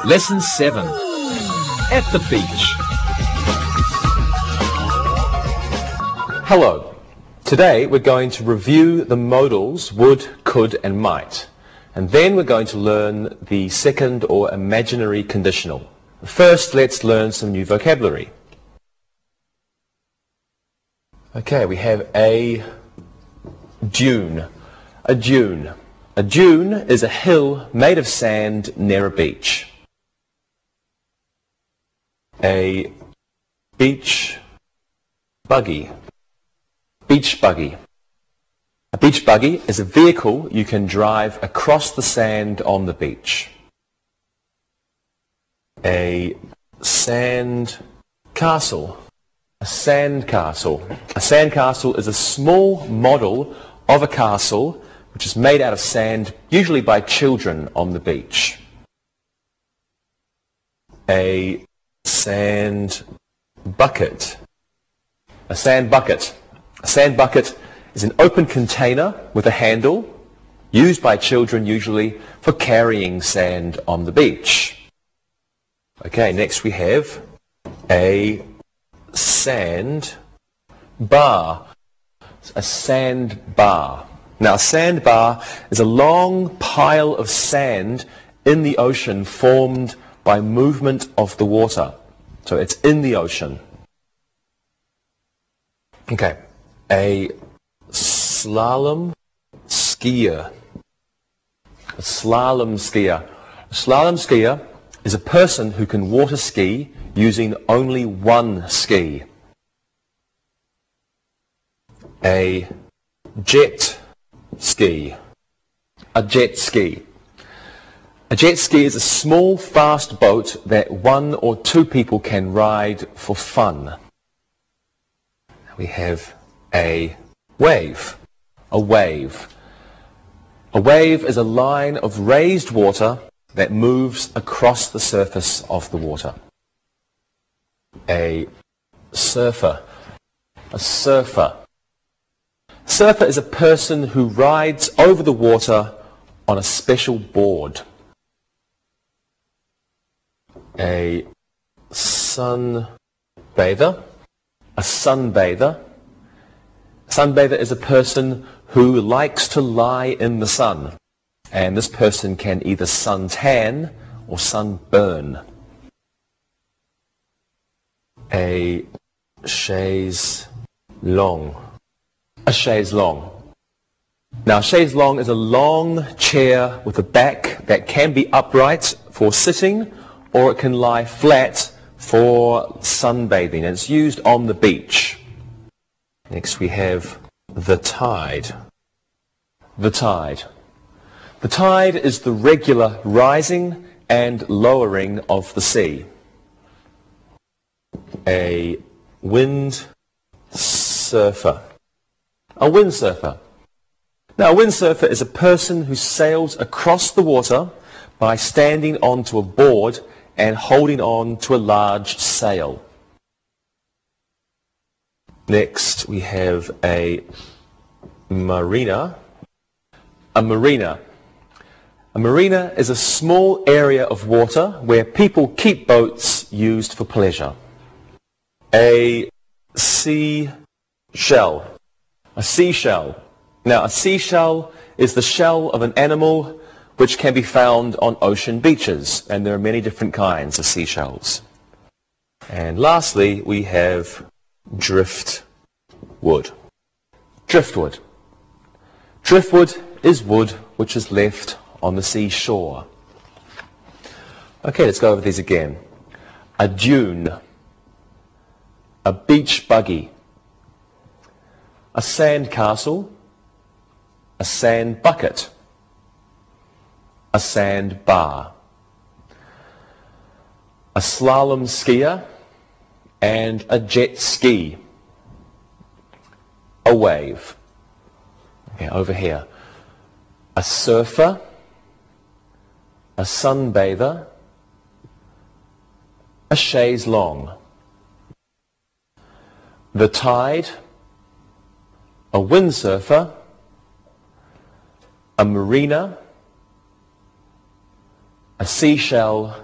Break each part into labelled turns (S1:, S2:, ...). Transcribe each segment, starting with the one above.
S1: Lesson 7. At the beach.
S2: Hello. Today we're going to review the modals would, could and might. And then we're going to learn the second or imaginary conditional. First, let's learn some new vocabulary. Okay, we have a dune. A dune. A dune is a hill made of sand near a beach. A beach buggy. Beach buggy. A beach buggy is a vehicle you can drive across the sand on the beach. A sand castle. A sand castle. A sand castle is a small model of a castle which is made out of sand, usually by children on the beach. A sand bucket. A sand bucket. A sand bucket is an open container with a handle used by children usually for carrying sand on the beach. Okay, next we have a sand bar. A sand bar. Now, a sandbar is a long pile of sand in the ocean formed by movement of the water. So it's in the ocean. Okay. A slalom skier. A slalom skier. A slalom skier is a person who can water ski using only one ski. A jet ski. A jet ski. A jet ski is a small, fast boat that one or two people can ride for fun. We have a wave. A wave. A wave is a line of raised water that moves across the surface of the water. A surfer. A surfer. Surfer is a person who rides over the water on a special board. A sunbather. A sunbather. A sunbather is a person who likes to lie in the sun. And this person can either suntan or sunburn. A chaise longue. A chaise longue. Now, a chaise longue is a long chair with a back that can be upright for sitting, or it can lie flat for sunbathing. And it's used on the beach. Next we have the tide. The tide. The tide is the regular rising and lowering of the sea. A windsurfer. A windsurfer. Now, a windsurfer is a person who sails across the water by standing onto a board and holding on to a large sail. Next, we have a marina. A marina. A marina is a small area of water where people keep boats used for pleasure. A seashell. A seashell. Now, a seashell is the shell of an animal which can be found on ocean beaches, and there are many different kinds of seashells. And lastly, we have driftwood. Driftwood. Driftwood is wood which is left on the seashore. Okay, let's go over these again. A dune. A beach buggy. A sand castle. A sand bucket. A sand bar. A slalom skier and a jet ski. A wave. Okay, over here. A surfer. A sunbather. A chaise longue. The tide. A windsurfer. A marina. A seashell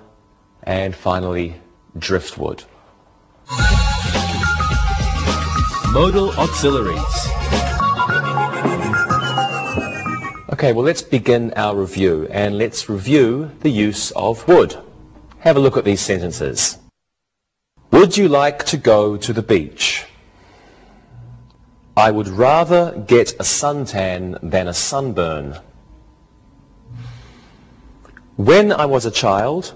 S2: and finally driftwood.
S1: Modal auxiliaries.
S2: Okay, well let's begin our review and let's review the use of would. Have a look at these sentences. Would you like to go to the beach? I would rather get a suntan than a sunburn. When I was a child,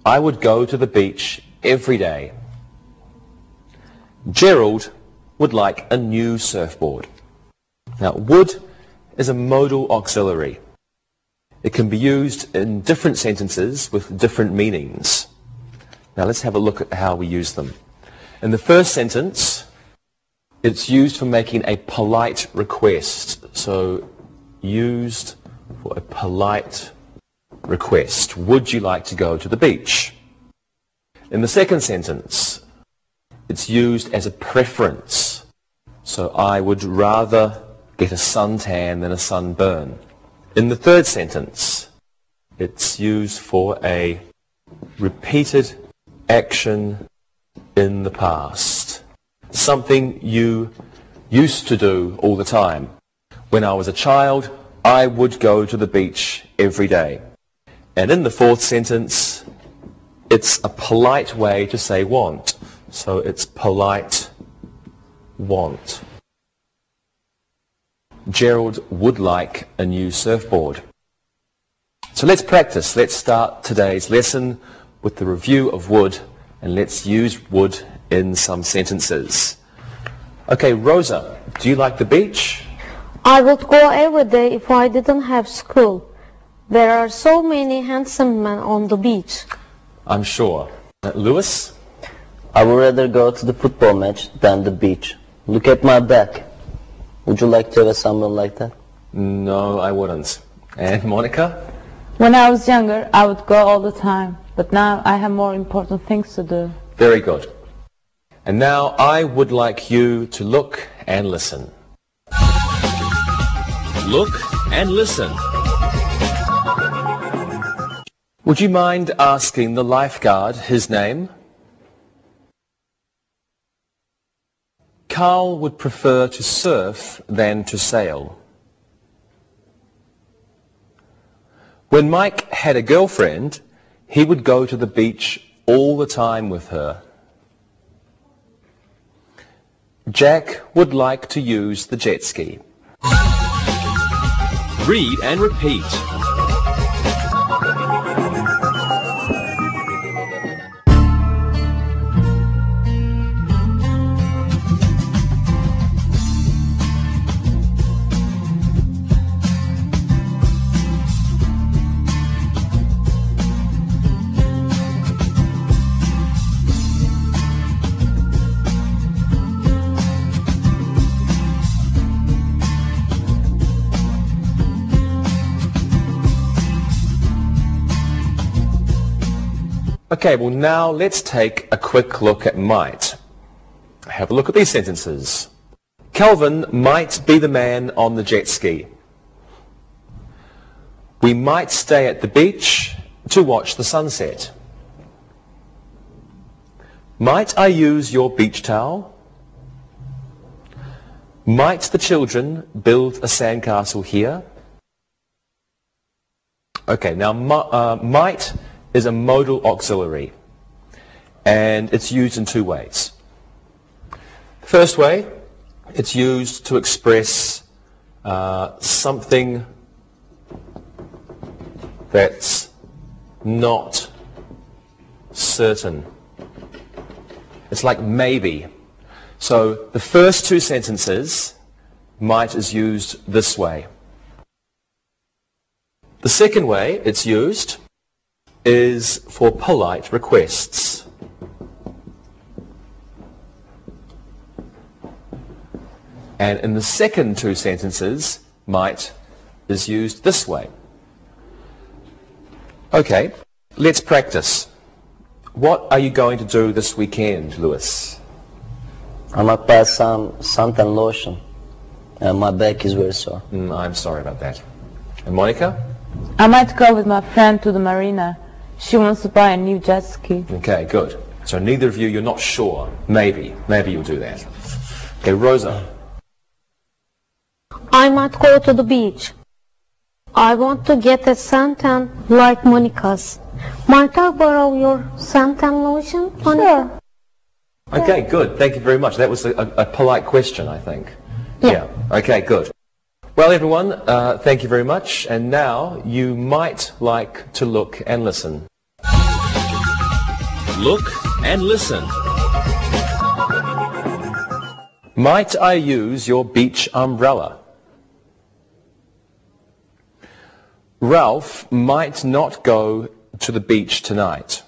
S2: I would go to the beach every day. Gerald would like a new surfboard. Now, would is a modal auxiliary. It can be used in different sentences with different meanings. Now let's have a look at how we use them. In the first sentence, it's used for making a polite request. So, used for a polite request. Would you like to go to the beach? In the second sentence, it's used as a preference. So, I would rather get a suntan than a sunburn. In the third sentence, it's used for a repeated action in the past. Something you used to do all the time. When I was a child, I would go to the beach every day. And in the fourth sentence, it's a polite way to say want. So it's polite want. Gerald would like a new surfboard. So let's practice. Let's start today's lesson with the review of would, and let's use would in some sentences. Okay, Rosa, do you like the beach?
S3: I would go every day if I didn't have school. There are so many handsome men on the beach.
S2: I'm sure. Lewis?
S4: I would rather go to the football match than the beach. Look at my back. Would you like to have a sunburn like that?
S2: No, I wouldn't. And Monica?
S5: When I was younger, I would go all the time. But now I have more important things to do.
S2: Very good. And now I would like you to look and listen.
S1: Look and listen.
S2: Would you mind asking the lifeguard his name? Carl would prefer to surf than to sail. When Mike had a girlfriend, he would go to the beach all the time with her. Jack would like to use the jet ski.
S1: Read and repeat.
S2: Okay, well now let's take a quick look at might. Have a look at these sentences. Calvin might be the man on the jet ski. We might stay at the beach to watch the sunset. Might I use your beach towel? Might the children build a sandcastle here? Okay, now might is a modal auxiliary, and it's used in two ways. First way, it's used to express something that's not certain. It's like maybe. So the first two sentences, might is used this way. The second way it's used is for polite requests. And in the second two sentences, might is used this way. Okay, let's practice. What are you going to do this weekend, Lewis?
S4: I might buy some suntan lotion. My back is very sore.
S2: I'm sorry about that. And Monica?
S5: I might go with my friend to the marina. She wants to buy a new jet ski.
S2: Okay, good. So neither of you, you're not sure. Maybe you'll do that. Okay, Rosa.
S3: I might go to the beach. I want to get a suntan like Monica's. Might I borrow your suntan lotion, Monica?
S5: Sure.
S2: Okay, good. Thank you very much. That was a polite question, I think.
S3: Yeah.
S2: Okay, good. Well, everyone, thank you very much. And now you might like to look and listen.
S1: Look and listen.
S2: Might I use your beach umbrella? Ralph might not go to the beach tonight.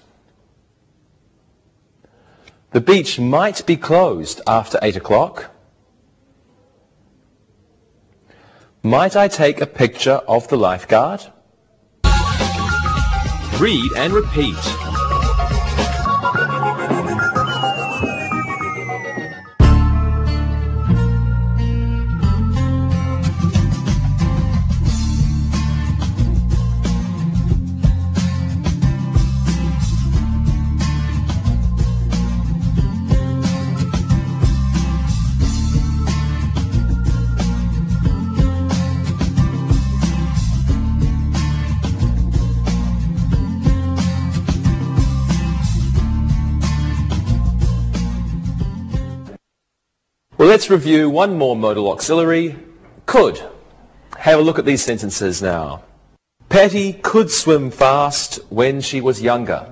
S2: The beach might be closed after 8 o'clock. Might I take a picture of the lifeguard?
S1: Read and repeat.
S2: Well, let's review one more modal auxiliary, could. Have a look at these sentences now. Patty could swim fast when she was younger.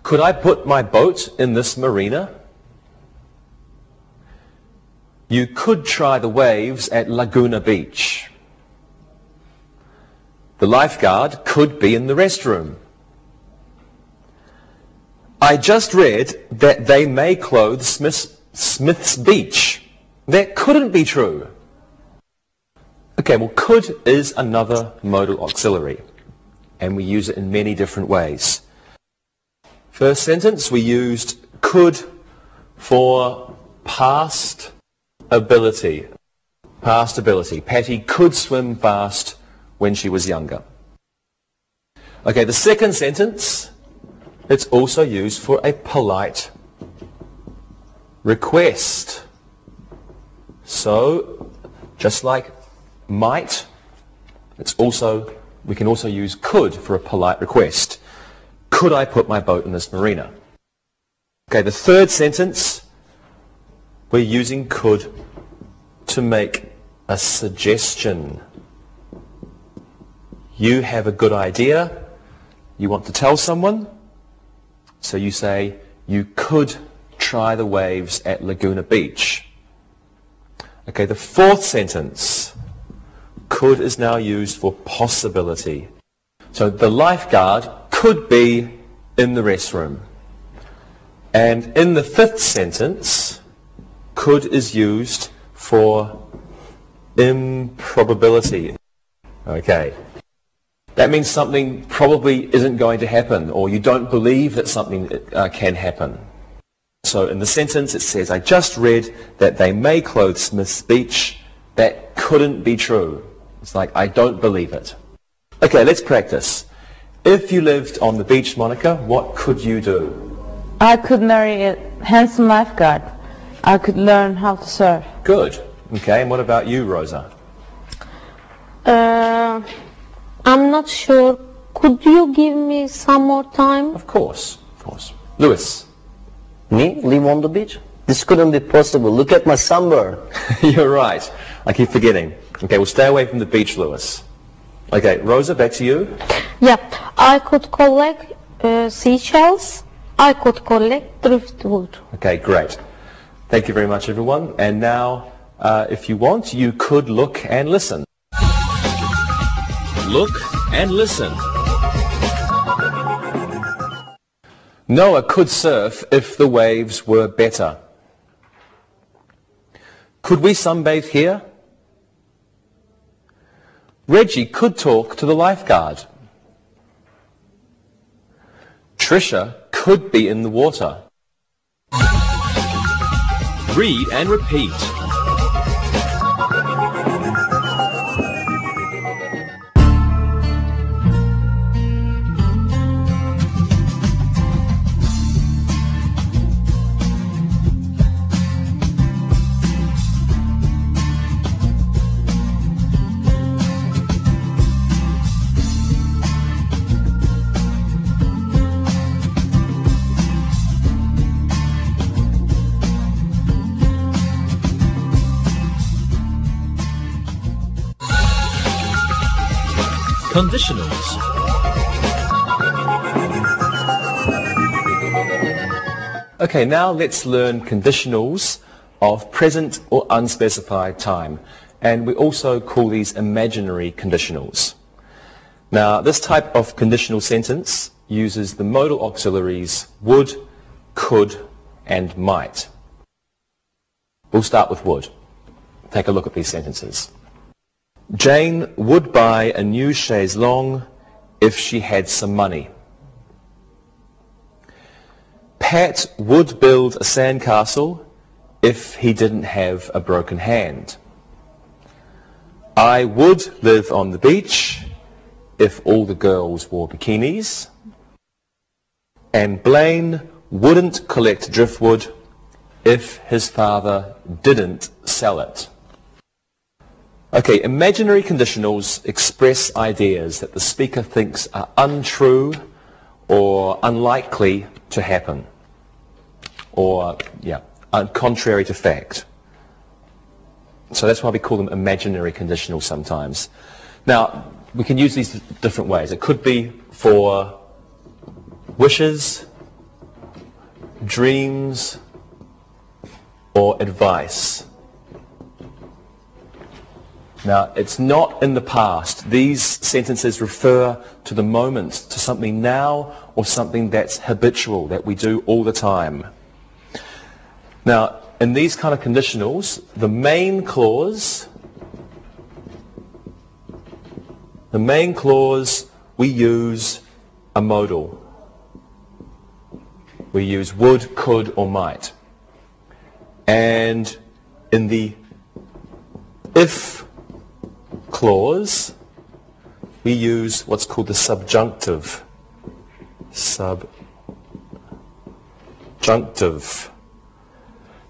S2: Could I put my boat in this marina? You could try the waves at Laguna Beach. The lifeguard could be in the restroom. I just read that they may close Smith's Beach. That couldn't be true. Okay, well, could is another modal auxiliary, and we use it in many different ways. First sentence, we used could for past ability. Past ability. Patty could swim fast when she was younger. Okay, the second sentence, it's also used for a polite request. So, just like might, we can also use could for a polite request. Could I put my boat in this marina? Okay, the third sentence, we're using could to make a suggestion. You have a good idea, you want to tell someone, so you say, you could try the waves at Laguna Beach. Okay, the fourth sentence, could is now used for possibility. So the lifeguard could be in the restroom. And in the fifth sentence, could is used for improbability. Okay. That means something probably isn't going to happen, or you don't believe that something can happen. So in the sentence it says, I just read that they may close Smith's Beach. That couldn't be true. It's like, I don't believe it. Okay, let's practice. If you lived on the beach, Monica, what could you do?
S5: I could marry a handsome lifeguard. I could learn how to surf.
S2: Good. Okay, and what about you, Rosa?
S3: I'm not sure. Could you give me some more time?
S2: Of course, of course. Lewis?
S4: Me? Live on the beach? This couldn't be possible. Look at my sunburn.
S2: You're right. I keep forgetting. Okay, we'll stay away from the beach, Lewis. Okay, Rosa, back to you.
S3: Yeah, I could collect seashells. I could collect driftwood.
S2: Okay, great. Thank you very much, everyone. And now, if you want, you could look and listen.
S1: Look and listen.
S2: Noah could surf if the waves were better. Could we sunbathe here? Reggie could talk to the lifeguard. Trisha could be in the water.
S1: Read and repeat. Conditionals.
S2: Okay, now let's learn conditionals of present or unspecified time. And we also call these imaginary conditionals. Now, this type of conditional sentence uses the modal auxiliaries would, could, and might. We'll start with would. Take a look at these sentences. Jane would buy a new chaise longue if she had some money. Pat would build a sandcastle if he didn't have a broken hand. I would live on the beach if all the girls wore bikinis. And Blaine wouldn't collect driftwood if his father didn't sell it. Okay, imaginary conditionals express ideas that the speaker thinks are untrue or unlikely to happen, or contrary to fact. So that's why we call them imaginary conditionals sometimes. Now, we can use these different ways. It could be for wishes, dreams, or advice. Now, it's not in the past. These sentences refer to the moment, to something now or something that's habitual, that we do all the time. Now, in these kind of conditionals, the main clause, we use a modal. We use would, could, or might. And in the if clause, we use what's called the subjunctive. Subjunctive.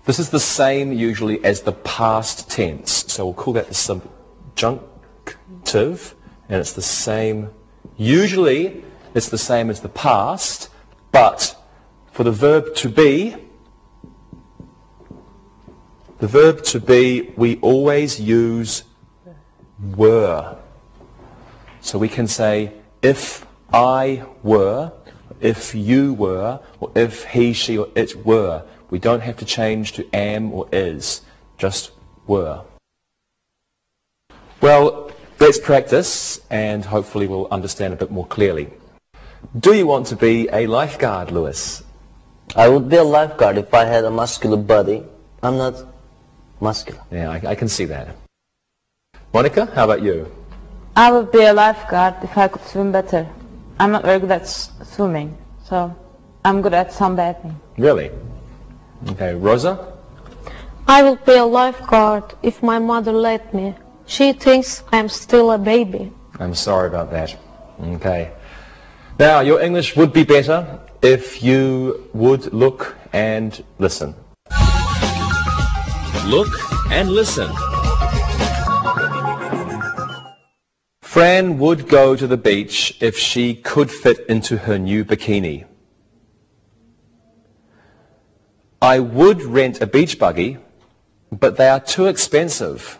S2: This is the same usually as the past tense. So we'll call that the subjunctive, and it's the same. Usually it's the same as the past, but for the verb to be, we always use were. So we can say, if I were, if you were, or if he, she, or it were. We don't have to change to am or is, just were. Well, let's practice, and hopefully we'll understand a bit more clearly. Do you want to be a lifeguard, Lewis?
S4: I would be a lifeguard if I had a muscular body. I'm not muscular.
S2: Yeah, I can see that. Monica, how about you?
S5: I would be a lifeguard if I could swim better. I'm not very good at swimming, so I'm good at sunbathing.
S2: Really? Okay, Rosa?
S3: I will be a lifeguard if my mother let me. She thinks I'm still a baby.
S2: I'm sorry about that. Okay. Now, your English would be better if you would look and listen.
S1: Look and listen.
S2: Fran would go to the beach if she could fit into her new bikini. I would rent a beach buggy, but they are too expensive.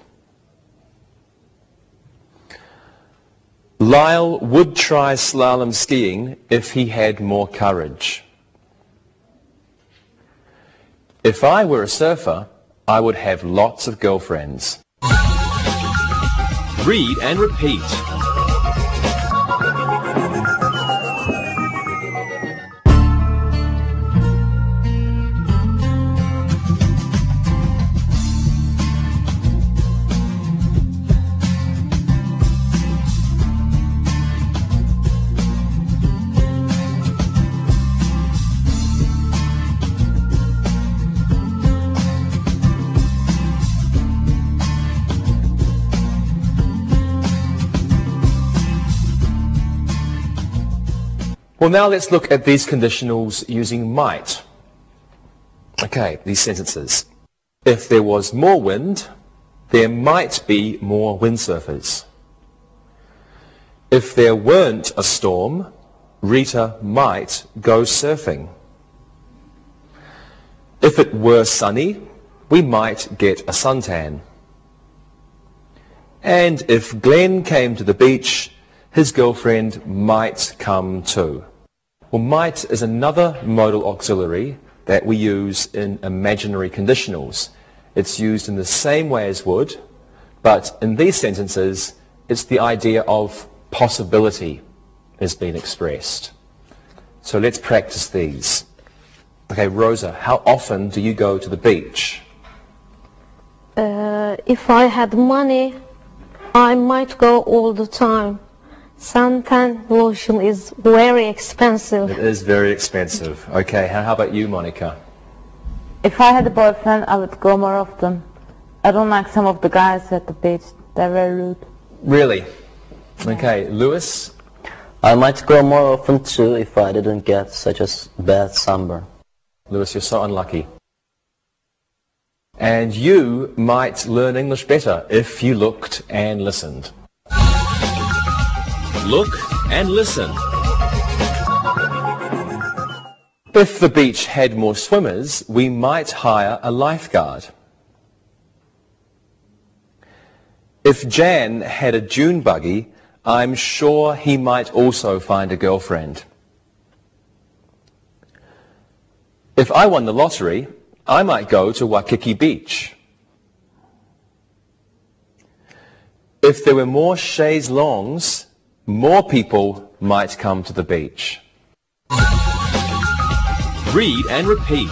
S2: Lyle would try slalom skiing if he had more courage. If I were a surfer, I would have lots of girlfriends.
S1: Read and repeat.
S2: Well, now let's look at these conditionals using might. Okay, these sentences. If there was more wind, there might be more windsurfers. If there weren't a storm, Rita might go surfing. If it were sunny, we might get a suntan. And if Glenn came to the beach, his girlfriend might come too. Well, might is another modal auxiliary that we use in imaginary conditionals. It's used in the same way as would, but in these sentences, it's the idea of possibility is being expressed. So let's practice these. Okay, Rosa, how often do you go to the beach?
S3: If I had money, I might go all the time. Suntan lotion is very expensive.
S2: It is very expensive. Okay, how about you, Monica?
S5: If I had a boyfriend, I would go more often. I don't like some of the guys at the beach. They're very rude.
S2: Really? Okay, Lewis?
S4: I might go more often too if I didn't get such a bad sunburn.
S2: Lewis, you're so unlucky. And you might learn English better if you looked and listened.
S1: Look and listen.
S2: If the beach had more swimmers, we might hire a lifeguard. If Jan had a dune buggy, I'm sure he might also find a girlfriend. If I won the lottery, I might go to Waikiki Beach. If there were more chaise longues, more people might come to the beach.
S1: Read and repeat.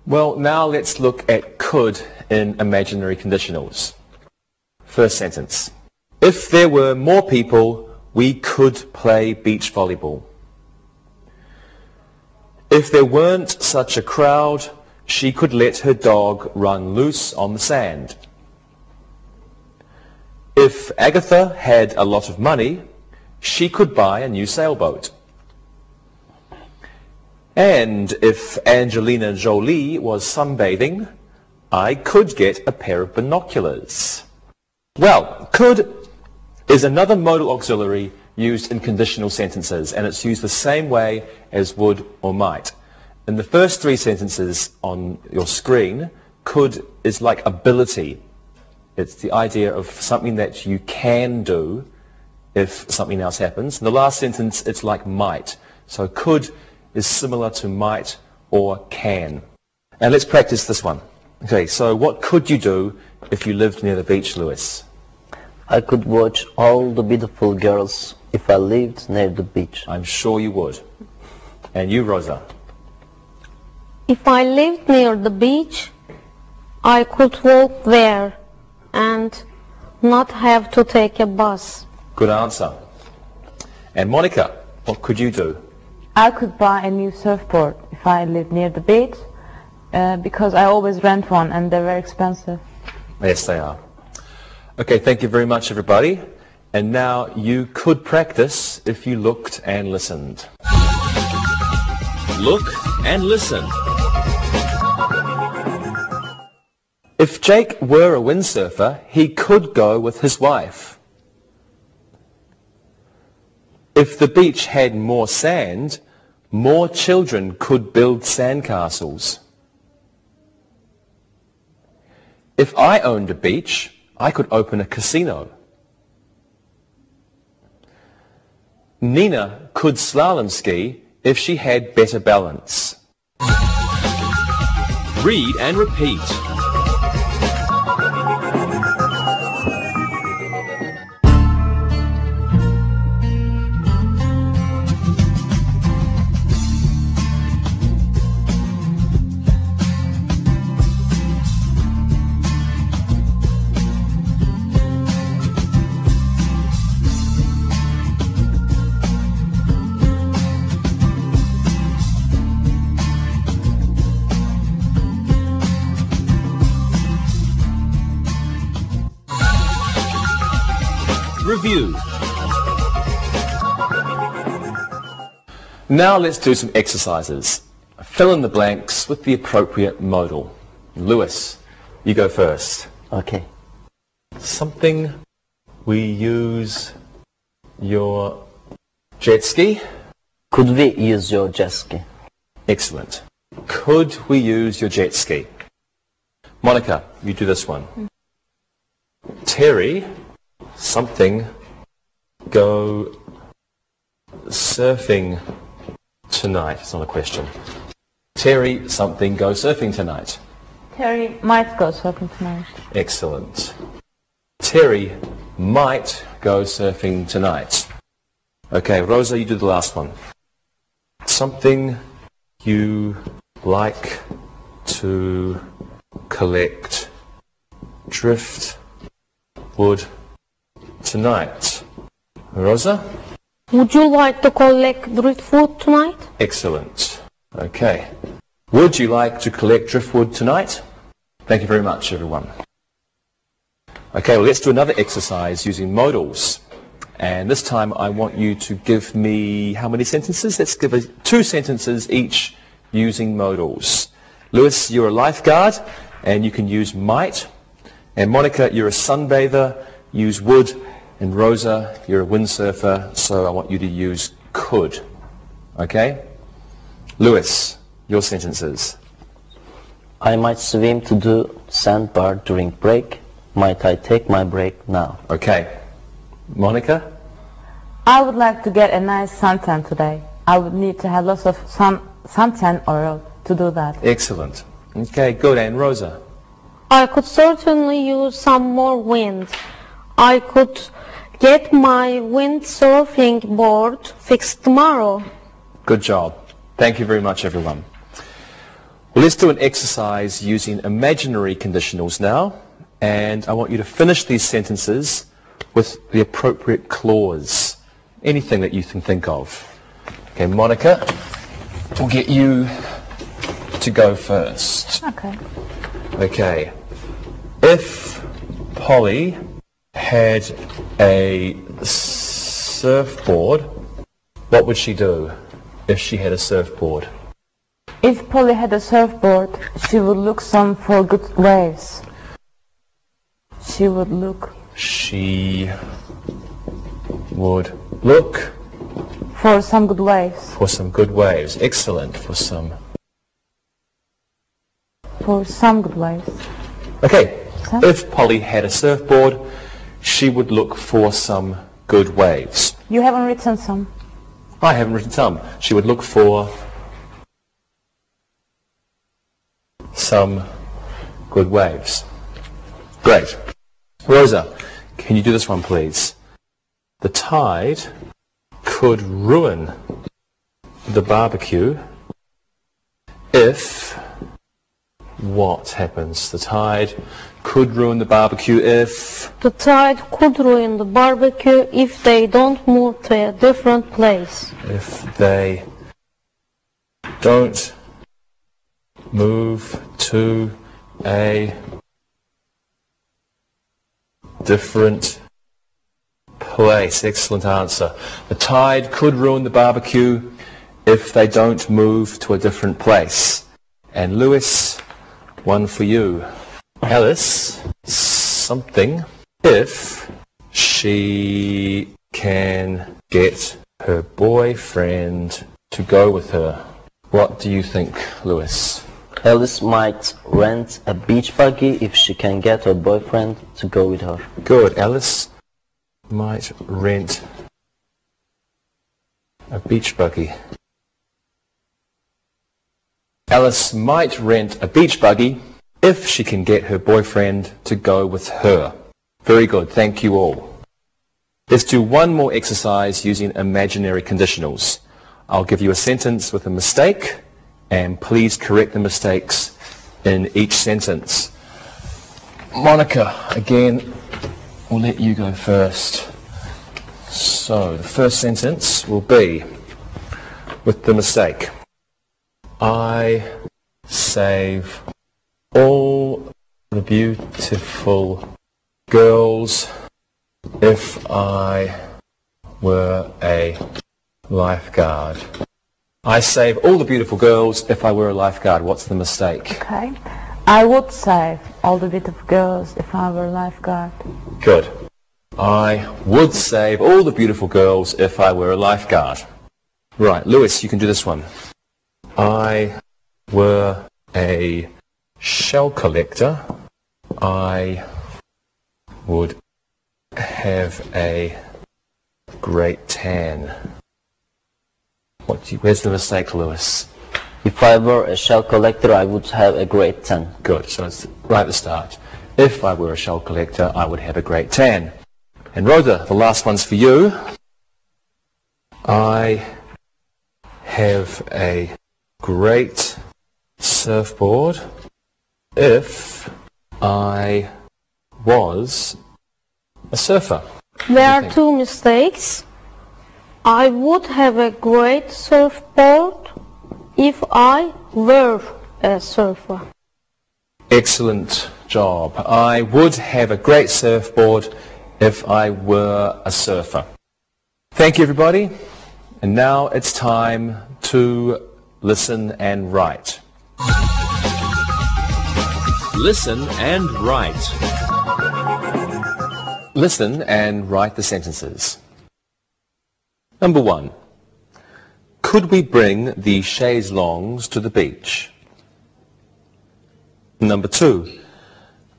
S2: Well, now let's look at could in imaginary conditionals. First sentence. If there were more people, we could play beach volleyball. If there weren't such a crowd, she could let her dog run loose on the sand. If Agatha had a lot of money, she could buy a new sailboat. And if Angelina Jolie was sunbathing, I could get a pair of binoculars. Well, could is another modal auxiliary used in conditional sentences, and it's used the same way as would or might. In the first three sentences on your screen, could is like ability. It's the idea of something that you can do if something else happens. In the last sentence, it's like might. So could is similar to might or can. And let's practice this one. Okay, so what could you do if you lived near the beach, Lewis?
S4: I could watch all the beautiful girls if I lived near the beach.
S2: I'm sure you would. And you, Rosa?
S3: If I lived near the beach, I could walk there and not have to take a bus.
S2: Good answer. And Monica, what could you do?
S5: I could buy a new surfboard if I lived near the beach, because I always rent one and they're very expensive.
S2: Yes, they are. Okay, thank you very much, everybody. And now you could practice if you looked and listened.
S1: Look and listen.
S2: If Jake were a windsurfer, he could go with his wife. If the beach had more sand, more children could build sandcastles. If I owned a beach, I could open a casino. Nina could slalom ski if she had better balance.
S1: Read and repeat. review.
S2: Now let's do some exercises. Fill in the blanks with the appropriate modal. Lewis, you go first.
S4: Okay.
S2: Something we use your jet ski.
S4: Could we use your jet ski?
S2: Excellent. Could we use your jet ski? Monica, you do this one. Terry, something go surfing tonight. It's not a question. Terry, something go surfing tonight.
S5: Terry might go surfing tonight.
S2: Excellent. Terry might go surfing tonight. Okay, Rosa, you do the last one. Something you like to collect driftwood tonight. Rosa?
S3: Would you like to collect driftwood tonight?
S2: Excellent. Okay. Would you like to collect driftwood tonight? Thank you very much, everyone. Okay, well, let's do another exercise using modals. And this time I want you to give me how many sentences? Let's give us 2 sentences each using modals. Lewis, you're a lifeguard, and you can use might. And Monica, you're a sunbather, use would. And Rosa, you're a windsurfer, so I want you to use could. Okay? Lewis, your sentences.
S4: I might swim to the sandbar during break. Might I take my break now?
S2: Okay. Monica?
S5: I would like to get a nice suntan today. I would need to have lots of suntan oil to do that.
S2: Excellent. Okay, good. And Rosa?
S3: I could certainly use some more wind. I could get my windsurfing board fixed tomorrow.
S2: Good job. Thank you very much, everyone. Well, let's do an exercise using imaginary conditionals now. And I want you to finish these sentences with the appropriate clause. Anything that you can think of. Okay, Monica, we'll get you to go first.
S5: Okay.
S2: Okay. If Polly had a surfboard, what would she do if she had a surfboard?
S5: If Polly had a surfboard, she would look some for good waves. She would look for some good waves.
S2: For some good waves. Excellent. For some
S5: good waves.
S2: Okay. If Polly had a surfboard, she would look for some good waves.
S5: You haven't written some.
S2: I haven't written some. She would look for some good waves. Great. Rosa, can you do this one, please? The tide could ruin the barbecue if... What happens? The tide could ruin the barbecue if...
S3: The tide could ruin the barbecue if they don't move to a different place.
S2: If they don't move to a different place. Excellent answer. The tide could ruin the barbecue if they don't move to a different place. And Lewis, one for you. Alice, something if she can get her boyfriend to go with her. What do you think, Lewis?
S4: Alice might rent a beach buggy if she can get her boyfriend to go with her.
S2: Good. Alice might rent a beach buggy. Alice might rent a beach buggy if she can get her boyfriend to go with her. Very good. Thank you all. Let's do one more exercise using imaginary conditionals. I'll give you a sentence with a mistake, and please correct the mistakes in each sentence. Monica, again, we'll let you go first. So, the first sentence will be with the mistake. I save all the beautiful girls if I were a lifeguard. I save all the beautiful girls if I were a lifeguard. What's the mistake?
S5: Okay. I would save all the beautiful girls if I were a lifeguard.
S2: Good. I would save all the beautiful girls if I were a lifeguard. Right, Lewis, you can do this one. I were a shell collector, I would have a great tan. Where's the mistake, Lewis?
S4: If I were a shell collector, I would have a great tan.
S2: Good, so it's right at the start. If I were a shell collector, I would have a great tan. And Rhoda, the last one's for you. I have a great surfboard if I was a surfer.
S3: There are two mistakes. I would have a great surfboard if I were a surfer.
S2: Excellent job. I would have a great surfboard if I were a surfer. Thank you, everybody. And now it's time to listen and write.
S1: Listen and write.
S2: Listen and write the sentences. Number 1. Could we bring the chaise longues to the beach? Number 2.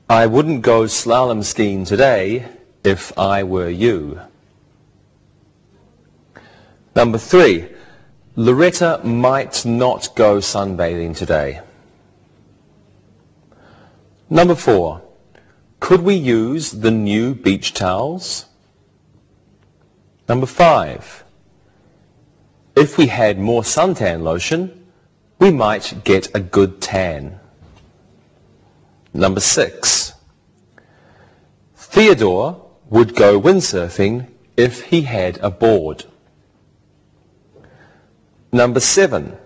S2: I wouldn't go slalom skiing today if I were you. Number 3. Loretta might not go sunbathing today. Number 4. Could we use the new beach towels? Number 5. If we had more suntan lotion, we might get a good tan. Number 6. Theodore would go windsurfing if he had a board. Number 7.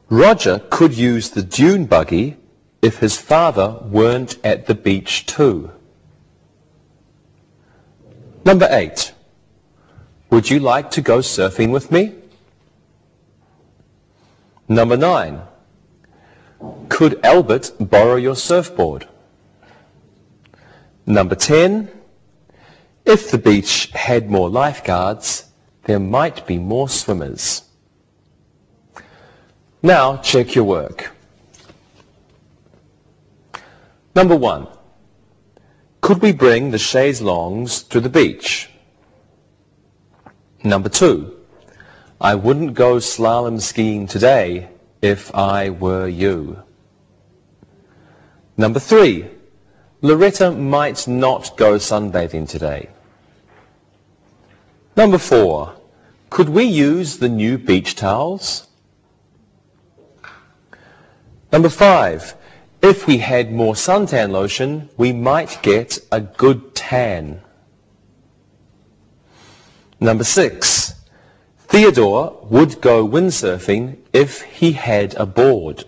S2: Roger could use the dune buggy if his father weren't at the beach too. Number 8. Would you like to go surfing with me? Number 9. Could Albert borrow your surfboard? Number 10. If the beach had more lifeguards, there might be more swimmers. Now check your work. Number 1. Could we bring the chaise longues to the beach? Number 2. I wouldn't go slalom skiing today if I were you. Number 3. Loretta might not go sunbathing today. Number 4. Could we use the new beach towels? Number 5. If we had more suntan lotion, we might get a good tan. Number 6. Theodore would go windsurfing if he had a board.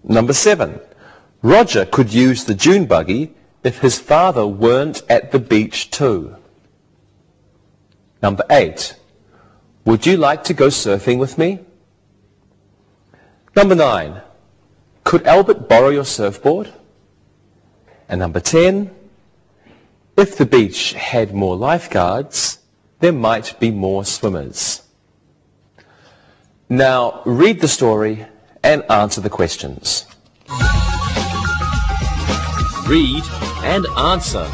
S2: Number 7. Roger could use the dune buggy if his father weren't at the beach too. Number 8. Would you like to go surfing with me? Number 9. Could Albert borrow your surfboard? And number 10. If the beach had more lifeguards, there might be more swimmers. Now read the story and answer the questions.
S1: Read and answer.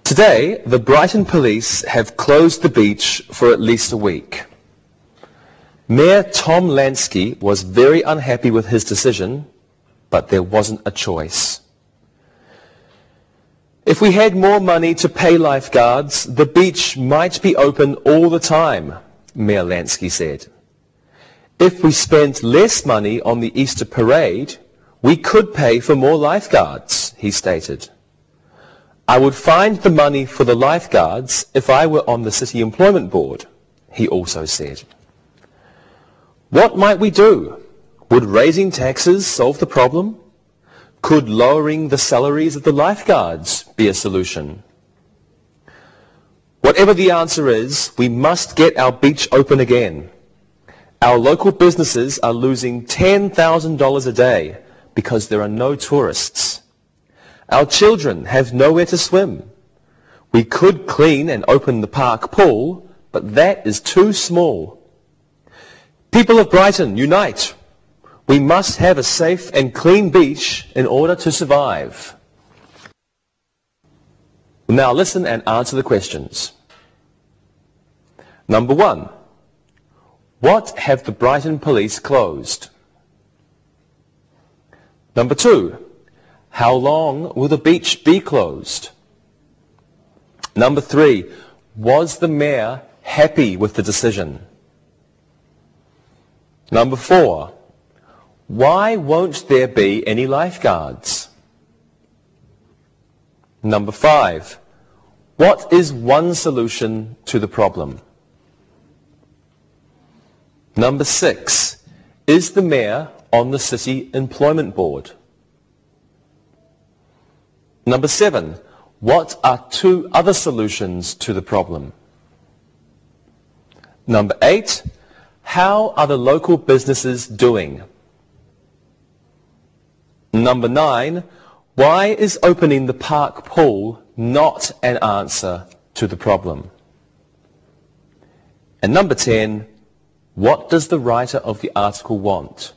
S2: Today, the Brighton police have closed the beach for at least a week. Mayor Tom Lansky was very unhappy with his decision, but there wasn't a choice. If we had more money to pay lifeguards, the beach might be open all the time, Mayor Lansky said. If we spent less money on the Easter parade, we could pay for more lifeguards, he stated. I would find the money for the lifeguards if I were on the City Employment Board, he also said. What might we do? Would raising taxes solve the problem? Could lowering the salaries of the lifeguards be a solution? Whatever the answer is, we must get our beach open again. Our local businesses are losing $10,000 a day because there are no tourists. Our children have nowhere to swim. We could clean and open the park pool, but that is too small. People of Brighton, unite! We must have a safe and clean beach in order to survive. Now listen and answer the questions. Number 1. What have the Brighton police closed? Number 2. How long will the beach be closed? Number 3. Was the mayor happy with the decision? Number 4. Why won't there be any lifeguards? Number 5. What is one solution to the problem? Number 6. Is the mayor on the City Employment Board? Number 7. What are 2 other solutions to the problem? Number 8. How are the local businesses doing? Number 9. Why is opening the park pool not an answer to the problem? And number 10. What does the writer of the article want?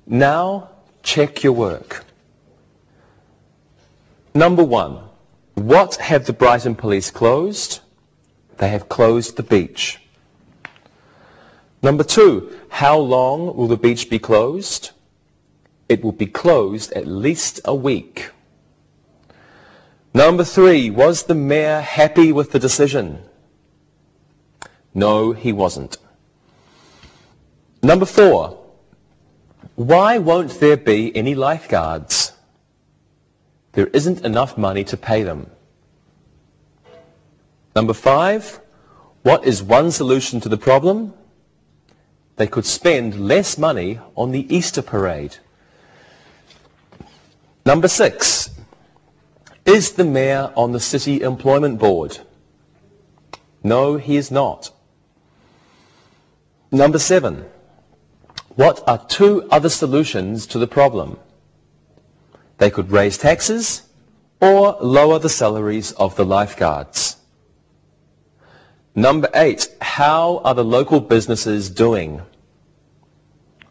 S2: Now check your work. Number 1. What have the Brighton police closed? They have closed the beach. Number 2. How long will the beach be closed? It will be closed at least a week. Number 3. Was the mayor happy with the decision? No, he wasn't. Number 4. Why won't there be any lifeguards? There isn't enough money to pay them. Number 5. What is one solution to the problem? They could spend less money on the Easter parade. Number 6. Is the mayor on the City Employment Board? No, he is not. Number 7. What are 2 other solutions to the problem? They could raise taxes or lower the salaries of the lifeguards. Number 8. How are the local businesses doing?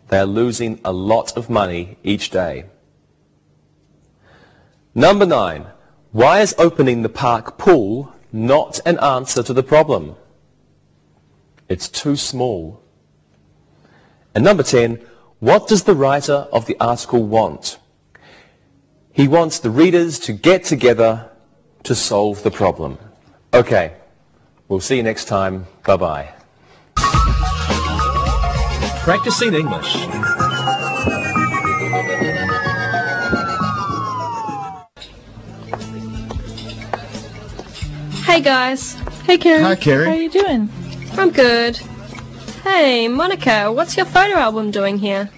S2: They are losing a lot of money each day. Number 9. Why is opening the park pool not an answer to the problem? It's too small. And number 10. What does the writer of the article want? He wants the readers to get together to solve the problem. Okay, we'll see you next time. Bye-bye.
S1: Practicing English.
S6: Hey guys.
S7: Hey Carrie.
S8: Hi, Carrie.
S7: How are you doing?
S6: I'm good. Hey, Monica, what's your photo album doing here?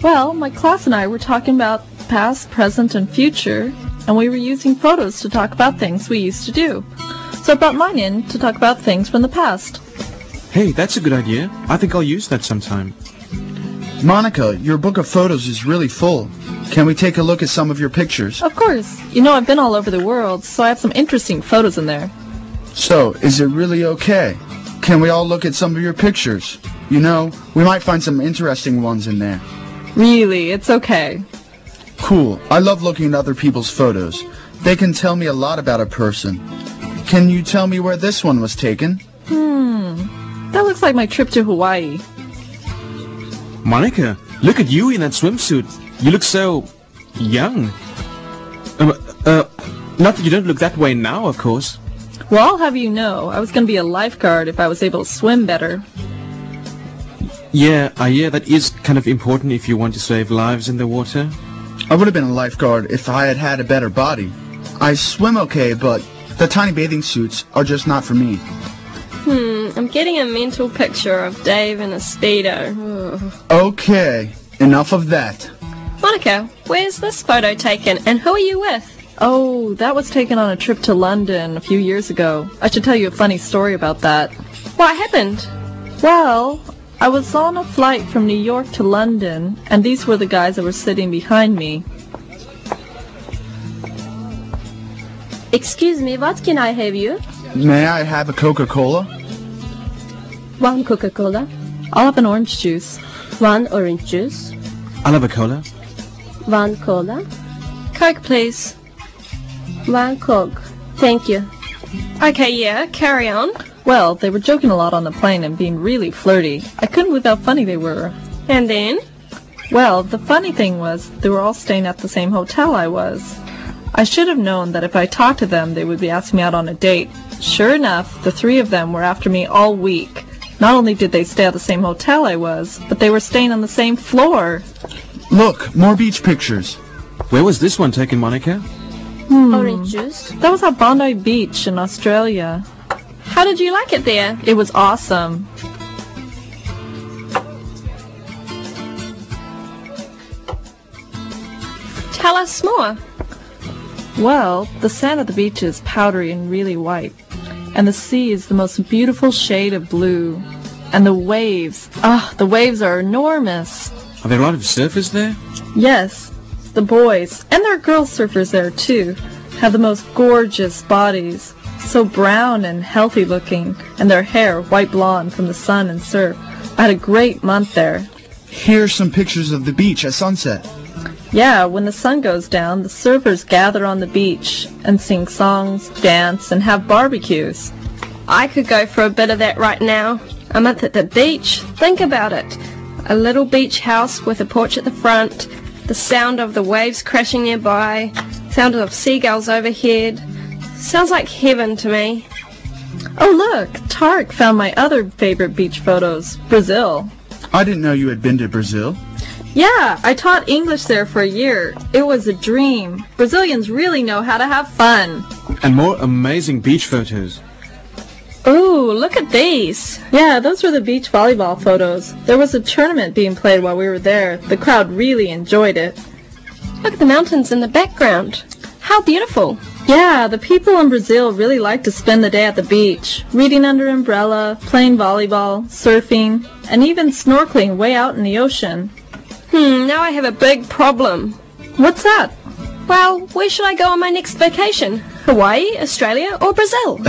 S7: Well, my class and I were talking about past, present, and future, and we were using photos to talk about things we used to do. So I brought mine in to talk about things from the past.
S8: Hey, that's a good idea. I think I'll use that sometime.
S9: Monica, your book of photos is really full. Can we take a look at some of your pictures?
S7: Of course. You know I've been all over the world, so I have some interesting photos in there.
S9: So, is it really okay? Can we all look at some of your pictures? You know, we might find some interesting ones in there.
S7: Really, it's okay.
S9: Cool. I love looking at other people's photos. They can tell me a lot about a person. Can you tell me where this one was taken?
S7: That looks like my trip to Hawaii.
S8: Monica, look at you in that swimsuit. You look so young. Not that you don't look that way now, of course.
S7: Well, I'll have you know, I was going to be a lifeguard if I was able to swim better.
S8: Yeah, that is kind of important if you want to save lives in the water.
S9: I would have been a lifeguard if I had had a better body. I swim okay, but the tiny bathing suits are just not for me.
S6: I'm getting a mental picture of Dave in a Speedo. Ugh.
S9: Okay, enough of that.
S6: Monica, where's this photo taken and who are you with?
S7: Oh, that was taken on a trip to London a few years ago. I should tell you a funny story about that.
S6: What happened?
S7: Well, I was on a flight from New York to London, and these were the guys that were sitting behind me.
S6: Excuse me, what can I have you?
S9: May I have a Coca-Cola?
S6: One Coca-Cola,
S7: I'll have an orange juice.
S6: one orange juice,
S8: I'll have a cola.
S3: One cola.
S6: Coke please.
S3: One Coke. Thank you.
S6: Okay, yeah, carry on.
S7: Well, they were joking a lot on the plane and being really flirty. I couldn't believe how funny they were.
S6: And then?
S7: Well, the funny thing was, they were all staying at the same hotel I was. I should have known that if I talked to them, they would be asking me out on a date. Sure enough, the three of them were after me all week. Not only did they stay at the same hotel I was, but they were staying on the same floor.
S9: Look, more beach pictures.
S8: Where was this one taken, Monica?
S3: Orange juice.
S7: That was at Bondi Beach in Australia.
S6: How did you like it there?
S7: It was awesome.
S6: Tell us more.
S7: Well, the sand at the beach is powdery and really white. And the sea is the most beautiful shade of blue. And the waves are enormous.
S8: Are there a lot of surfers there?
S7: Yes, the boys, and there are girl surfers there too, have the most gorgeous bodies. So brown and healthy looking, and their hair white blonde from the sun and surf. I had a great month there.
S9: Here's some pictures of the beach at sunset.
S7: Yeah, when the sun goes down, the surfers gather on the beach and sing songs, dance, and have barbecues.
S6: I could go for a bit of that right now. A month at the beach. Think about it. A little beach house with a porch at the front, the sound of the waves crashing nearby, sound of seagulls overhead. Sounds like heaven to me.
S7: Oh look, Tarek found my other favorite beach photos, Brazil.
S9: I didn't know you had been to Brazil.
S7: Yeah, I taught English there for a year. It was a dream. Brazilians really know how to have fun.
S8: And more amazing beach photos.
S6: Ooh, look at these.
S7: Yeah, those were the beach volleyball photos. There was a tournament being played while we were there. The crowd really enjoyed it.
S6: Look at the mountains in the background. How beautiful.
S7: Yeah, the people in Brazil really like to spend the day at the beach, reading under an umbrella, playing volleyball, surfing, and even snorkeling way out in the ocean.
S6: Now I have a big problem.
S7: What's that?
S6: Well, where should I go on my next vacation? Hawaii, Australia, or Brazil?